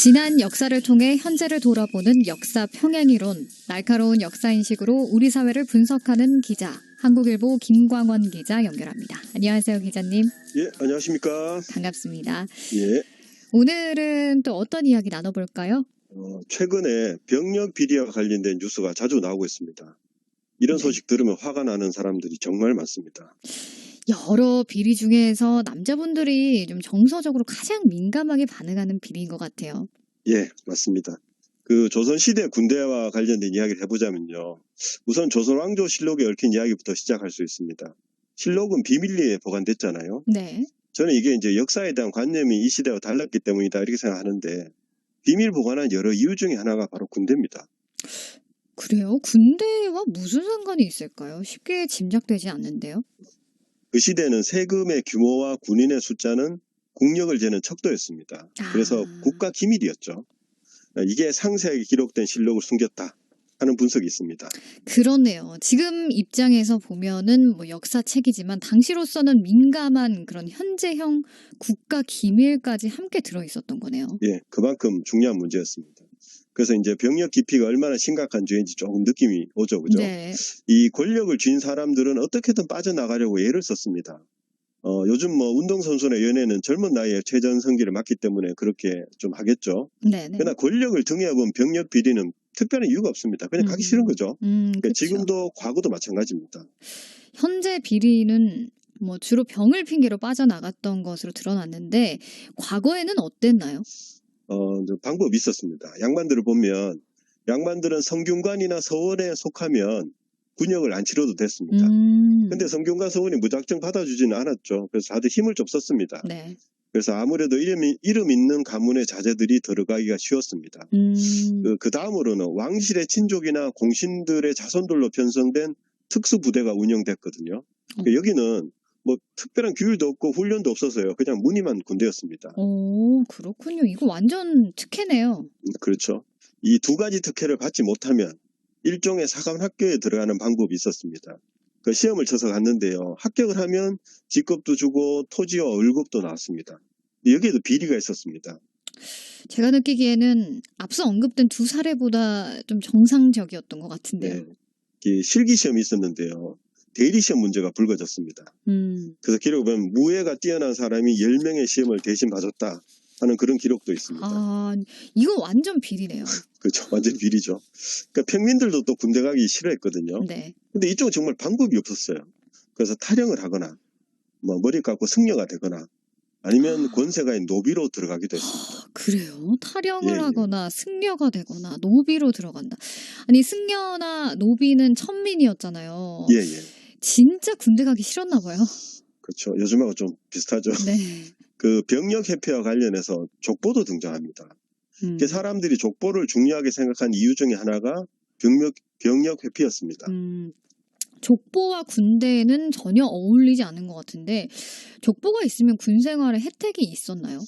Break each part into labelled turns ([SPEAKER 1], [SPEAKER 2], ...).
[SPEAKER 1] 지난 역사를 통해 현재를 돌아보는 역사 평행이론, 날카로운 역사인식으로 우리 사회를 분석하는 기자, 한국일보 김광원 기자 연결합니다. 안녕하세요, 기자님.
[SPEAKER 2] 예, 안녕하십니까.
[SPEAKER 1] 반갑습니다.
[SPEAKER 2] 예.
[SPEAKER 1] 오늘은 또 어떤 이야기 나눠볼까요?
[SPEAKER 2] 최근에 병력 비리와 관련된 뉴스가 자주 나오고 있습니다. 이런 소식 들으면 화가 나는 사람들이 정말 많습니다.
[SPEAKER 1] 여러 비리 중에서 남자분들이 좀 정서적으로 가장 민감하게 반응하는 비리인 것 같아요.
[SPEAKER 2] 예, 맞습니다. 조선시대 군대와 관련된 이야기를 해보자면요. 우선 조선왕조실록에 얽힌 이야기부터 시작할 수 있습니다. 실록은 비밀리에 보관됐잖아요.
[SPEAKER 1] 네.
[SPEAKER 2] 저는 이게 이제 역사에 대한 관념이 이 시대와 달랐기 때문이다 이렇게 생각하는데, 비밀 보관한 여러 이유 중에 하나가 바로 군대입니다.
[SPEAKER 1] 그래요? 군대와 무슨 상관이 있을까요? 쉽게 짐작되지 않는데요.
[SPEAKER 2] 그 시대는 세금의 규모와 군인의 숫자는 국력을 재는 척도였습니다. 그래서 국가 기밀이었죠. 이게 상세하게 기록된 실록을 숨겼다 하는 분석이 있습니다.
[SPEAKER 1] 그렇네요. 지금 입장에서 보면은 뭐 역사책이지만 당시로서는 민감한 그런 현재형 국가 기밀까지 함께 들어있었던 거네요.
[SPEAKER 2] 예, 그만큼 중요한 문제였습니다. 그래서 이제 병력 기피가 얼마나 심각한 죄인지 조금 느낌이 오죠, 그죠?
[SPEAKER 1] 네.
[SPEAKER 2] 이 권력을 쥔 사람들은 어떻게든 빠져나가려고 애를 썼습니다. 요즘 뭐 운동선수나 연예는 젊은 나이에 최전성기를 맞기 때문에 그렇게 좀 하겠죠.
[SPEAKER 1] 네네.
[SPEAKER 2] 그러나 권력을 등에 업은 병력 비리는 특별한 이유가 없습니다. 그냥 가기 싫은 거죠. 그러니까
[SPEAKER 1] 그렇죠.
[SPEAKER 2] 지금도 과거도 마찬가지입니다.
[SPEAKER 1] 현재 비리는 뭐 주로 병을 핑계로 빠져나갔던 것으로 드러났는데 과거에는 어땠나요?
[SPEAKER 2] 방법이 있었습니다. 양반들을 보면 양반들은 성균관이나 서원에 속하면 군역을 안 치러도 됐습니다. 근데 성균관 서원이 무작정 받아주지는 않았죠. 그래서 다들 힘을 좀 썼습니다.
[SPEAKER 1] 네.
[SPEAKER 2] 그래서 아무래도 이름 있는 가문의 자제들이 들어가기가 쉬웠습니다. 그 다음으로는 왕실의 친족이나 공신들의 자손들로 편성된 특수부대가 운영됐거든요. 여기는 뭐 특별한 규율도 없고 훈련도 없어서요. 그냥 무늬만 군대였습니다.
[SPEAKER 1] 오, 그렇군요. 이거 완전 특혜네요.
[SPEAKER 2] 그렇죠. 이 두 가지 특혜를 받지 못하면 일종의 사관학교에 들어가는 방법이 있었습니다. 그 시험을 쳐서 갔는데요. 합격을 하면 직급도 주고 토지와 월급도 나왔습니다. 여기에도 비리가 있었습니다.
[SPEAKER 1] 제가 느끼기에는 앞서 언급된 두 사례보다 좀 정상적이었던 것 같은데요.
[SPEAKER 2] 네. 실기시험이 있었는데요. 대리시험 문제가 불거졌습니다. 그래서 기록을 보면 무예가 뛰어난 사람이 10명의 시험을 대신 봐줬다 하는 그런 기록도 있습니다.
[SPEAKER 1] 아, 이거 완전 비리네요.
[SPEAKER 2] 그렇죠. 완전 비리죠. 그러니까 평민들도 또 군대 가기 싫어했거든요.
[SPEAKER 1] 네.
[SPEAKER 2] 근데 이쪽은 정말 방법이 없었어요. 그래서 탈영을 하거나 뭐 머리 깎고 승려가 되거나 아니면 권세가인 노비로 들어가기도 했습니다.
[SPEAKER 1] 그래요? 탈영을
[SPEAKER 2] 예, 예.
[SPEAKER 1] 하거나 승려가 되거나 노비로 들어간다. 아니 승려나 노비는 천민이었잖아요.
[SPEAKER 2] 예, 예.
[SPEAKER 1] 진짜 군대 가기 싫었나 봐요.
[SPEAKER 2] 그렇죠. 요즘하고 좀 비슷하죠.
[SPEAKER 1] 네.
[SPEAKER 2] 그 병력 회피와 관련해서 족보도 등장합니다. 사람들이 족보를 중요하게 생각한 이유 중에 하나가 병력 회피였습니다.
[SPEAKER 1] 족보와 군대는 전혀 어울리지 않은 것 같은데 족보가 있으면 군 생활에 혜택이 있었나요?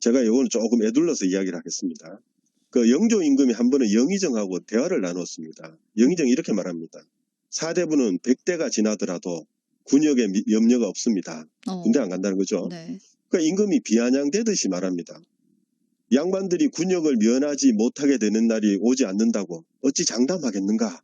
[SPEAKER 2] 제가 이거는 조금 애둘러서 이야기를 하겠습니다. 그 영조 임금이 한 번은 영의정하고 대화를 나눴습니다. 영의정이 이렇게 말합니다. 사대부는 100대가 지나더라도 군역에 염려가 없습니다. 군대 안 간다는 거죠.
[SPEAKER 1] 네.
[SPEAKER 2] 그러니까 임금이 비아냥대듯이 말합니다. 양반들이 군역을 면하지 못하게 되는 날이 오지 않는다고 어찌 장담하겠는가?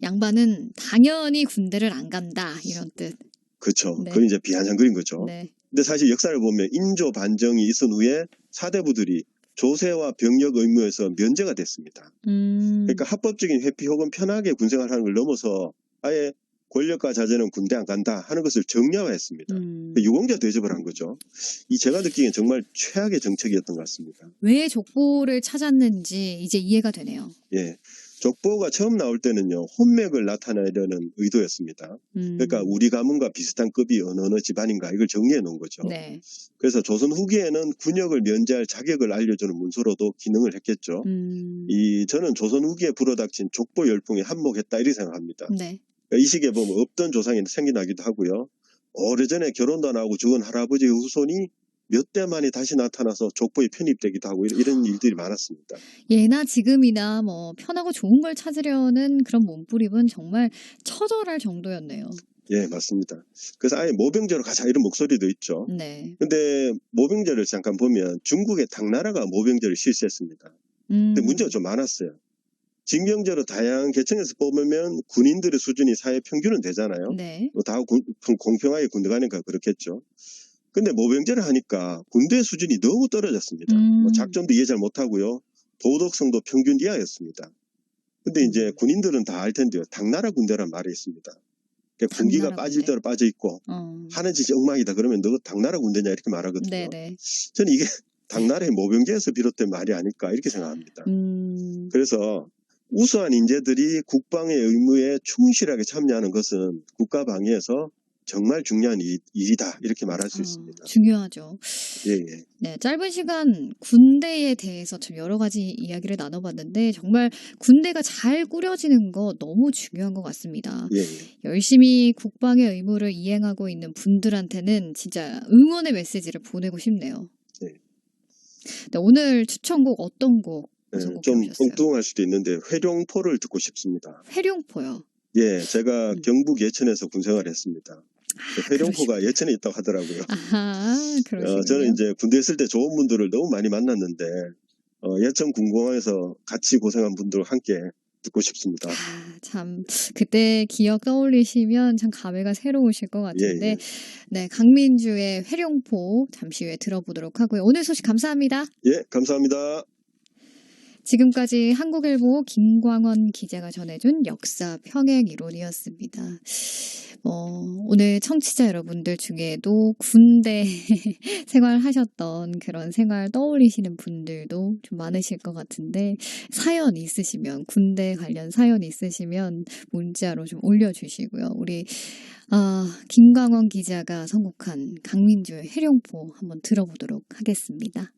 [SPEAKER 1] 양반은 당연히 군대를 안 간다 이런 뜻.
[SPEAKER 2] 그렇죠.
[SPEAKER 1] 네.
[SPEAKER 2] 그건 이제 비아냥거린 거죠.
[SPEAKER 1] 네.
[SPEAKER 2] 근데 사실 역사를 보면 인조 반정이 있은 후에 사대부들이 조세와 병력 의무에서 면제가 됐습니다. 그러니까 합법적인 회피 혹은 편하게 군생활하는 걸 넘어서 아예 권력과 자제는 군대 안 간다 하는 것을 정량화했습니다. 유공자 대접을 한 거죠. 제가 느끼기엔 정말 최악의 정책이었던 것 같습니다.
[SPEAKER 1] 왜 족보를 찾았는지 이제 이해가 되네요.
[SPEAKER 2] 예, 족보가 처음 나올 때는요. 혼맥을 나타내려는 의도였습니다. 그러니까 우리 가문과 비슷한 급이 어느 집안인가 이걸 정리해 놓은 거죠.
[SPEAKER 1] 네.
[SPEAKER 2] 그래서 조선 후기에는 군역을 면제할 자격을 알려주는 문서로도 기능을 했겠죠. 저는 조선 후기에 불어닥친 족보 열풍에 한몫했다 이렇게 생각합니다.
[SPEAKER 1] 네.
[SPEAKER 2] 이 시기에 보면 없던 조상이 생겨나기도 하고요. 오래전에 결혼도 안 하고 죽은 할아버지의 후손이 몇 대 만에 다시 나타나서 족보에 편입되기도 하고 이런 일들이 많았습니다.
[SPEAKER 1] 예나 지금이나 뭐 편하고 좋은 걸 찾으려는 그런 몸부림은 정말 처절할 정도였네요.
[SPEAKER 2] 예, 맞습니다. 그래서 아예 모병제로 가자 이런 목소리도 있죠.
[SPEAKER 1] 네.
[SPEAKER 2] 근데 모병제를 잠깐 보면 중국의 당나라가 모병제를 실시했습니다. 근데 문제가 좀 많았어요. 징병제로 다양한 계층에서 뽑으면 군인들의 수준이 사회 평균은 되잖아요.
[SPEAKER 1] 네.
[SPEAKER 2] 다 공평하게 군대 가니까 그렇겠죠. 근데 모병제를 하니까 군대 수준이 너무 떨어졌습니다. 작전도 이해 잘 못하고요. 도덕성도 평균 이하였습니다. 근데 이제 군인들은 다 알 텐데요. 당나라 군대란 말이 있습니다. 그러니까 군기가 빠질 대로 빠져 있고 하는 짓이 엉망이다 그러면 너 당나라 군대냐 이렇게 말하거든요.
[SPEAKER 1] 네네.
[SPEAKER 2] 저는 이게 당나라의 모병제에서 비롯된 말이 아닐까 이렇게 생각합니다. 그래서 우수한 인재들이 국방의 의무에 충실하게 참여하는 것은 국가 방위에서 정말 중요한 일이다 이렇게 말할 수 있습니다.
[SPEAKER 1] 중요하죠.
[SPEAKER 2] 예.
[SPEAKER 1] 네, 짧은 시간 군대에 대해서 참 여러 가지 이야기를 나눠봤는데 정말 군대가 잘 꾸려지는 거 너무 중요한 것 같습니다.
[SPEAKER 2] 예.
[SPEAKER 1] 열심히 국방의 의무를 이행하고 있는 분들한테는 진짜 응원의 메시지를 보내고 싶네요.
[SPEAKER 2] 예.
[SPEAKER 1] 네, 오늘 추천곡 어떤 곡
[SPEAKER 2] 좀
[SPEAKER 1] 선곡해오셨어요?
[SPEAKER 2] 엉뚱할 수도 있는데 회룡포를 듣고 싶습니다.
[SPEAKER 1] 회룡포요?
[SPEAKER 2] 예, 제가 경북 예천에서 군생활을 했습니다. 회룡포가 예천에 있다고 하더라고요.
[SPEAKER 1] 아하, 그러시군요.
[SPEAKER 2] 저는 이제 군대 있을 때 좋은 분들을 너무 많이 만났는데 예천 군공항에서 같이 고생한 분들과 함께 듣고 싶습니다.
[SPEAKER 1] 참 그때 기억 떠올리시면 참 감회가 새로우실 것 같은데
[SPEAKER 2] 예.
[SPEAKER 1] 네, 강민주의 회룡포 잠시 후에 들어보도록 하고요. 오늘 소식 감사합니다.
[SPEAKER 2] 예, 감사합니다.
[SPEAKER 1] 지금까지 한국일보 김광원 기자가 전해준 역사 평행 이론이었습니다. 오늘 청취자 여러분들 중에도 군대 생활하셨던 그런 생활 떠올리시는 분들도 좀 많으실 것 같은데 사연 있으시면 군대 관련 사연 있으시면 문자로 좀 올려주시고요. 우리 김광원 기자가 선곡한 강민주의 회룡포 한번 들어보도록 하겠습니다.